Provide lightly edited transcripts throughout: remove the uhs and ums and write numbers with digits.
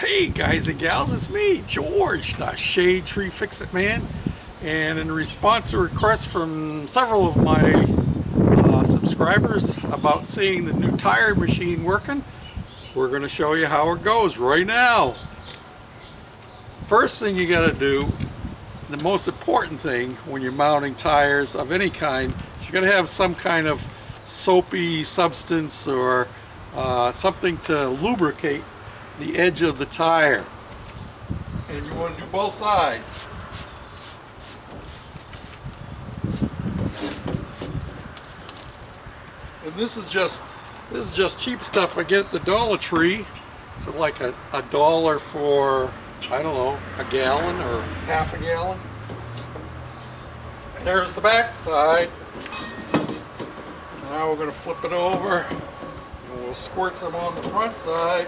Hey guys and gals, it's me, George, the Shade Tree Fix-It Man. And in response to requests from several of my subscribers about seeing the new tire machine working, we're going to show you how it goes right now. First thing you got to do, the most important thing when you're mounting tires of any kind, is you got to have some kind of soapy substance or something to lubricate the edge of the tire, and you want to do both sides. And this is just cheap stuff I get at the Dollar Tree. It's like a dollar for, I don't know, a gallon or half a gallon. There's the back side. Now we're going to flip it over and we'll squirt some on the front side.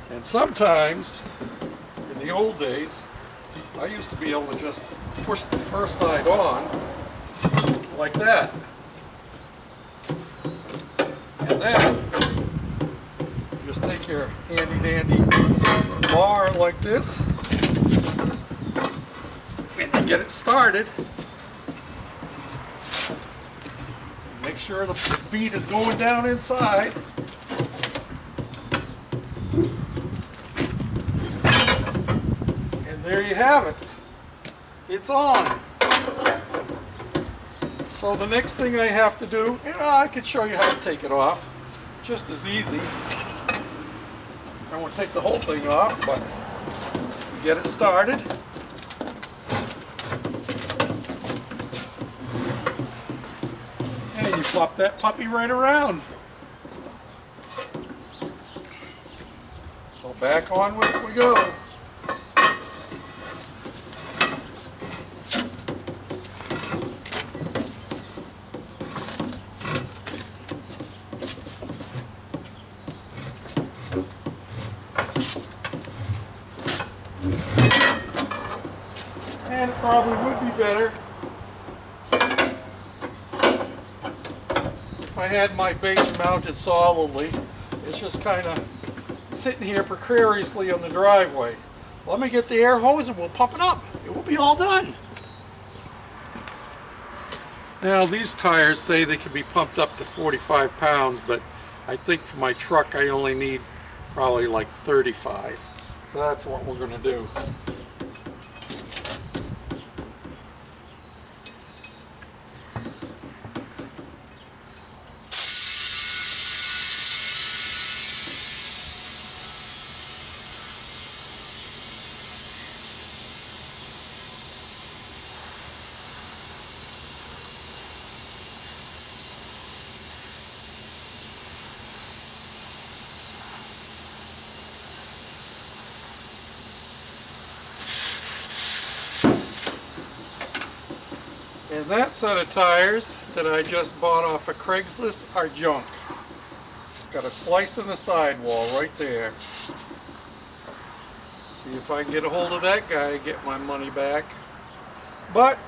And sometimes, in the old days, I used to be able to just push the first side on, like that. And then, just take your handy dandy bar like this, and get it started. Make sure the bead is going down inside. There you have it. It's on. So the next thing I have to do, and I could show you how to take it off, just as easy. I won't take the whole thing off, but you get it started. And you flop that puppy right around. So back on with it we go. And it probably would be better if I had my base mounted solidly. It's just kind of sitting here precariously on the driveway. Let me get the air hose and we'll pump it up. It will be all done. Now these tires say they can be pumped up to 45 pounds, but I think for my truck I only need probably like 35. So that's what we're going to do. And that set of tires that I just bought off of Craigslist are junk. Got a slice in the sidewall right there. See if I can get a hold of that guy and get my money back. But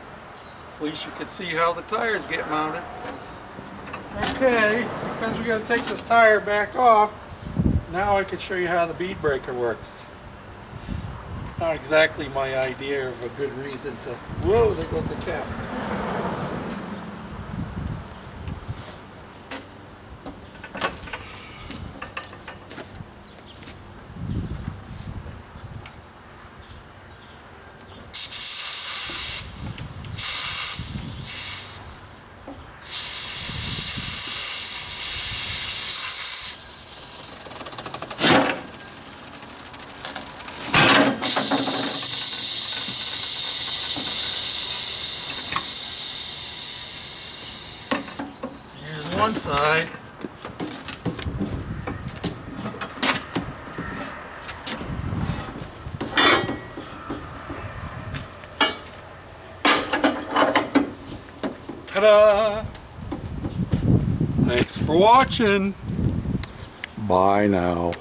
at least you can see how the tires get mounted. Okay, because we got to take this tire back off, now I can show you how the bead breaker works. Not exactly my idea of a good reason to... Whoa, there goes the cap. One side. Ta-da! Thanks for watching. Bye now.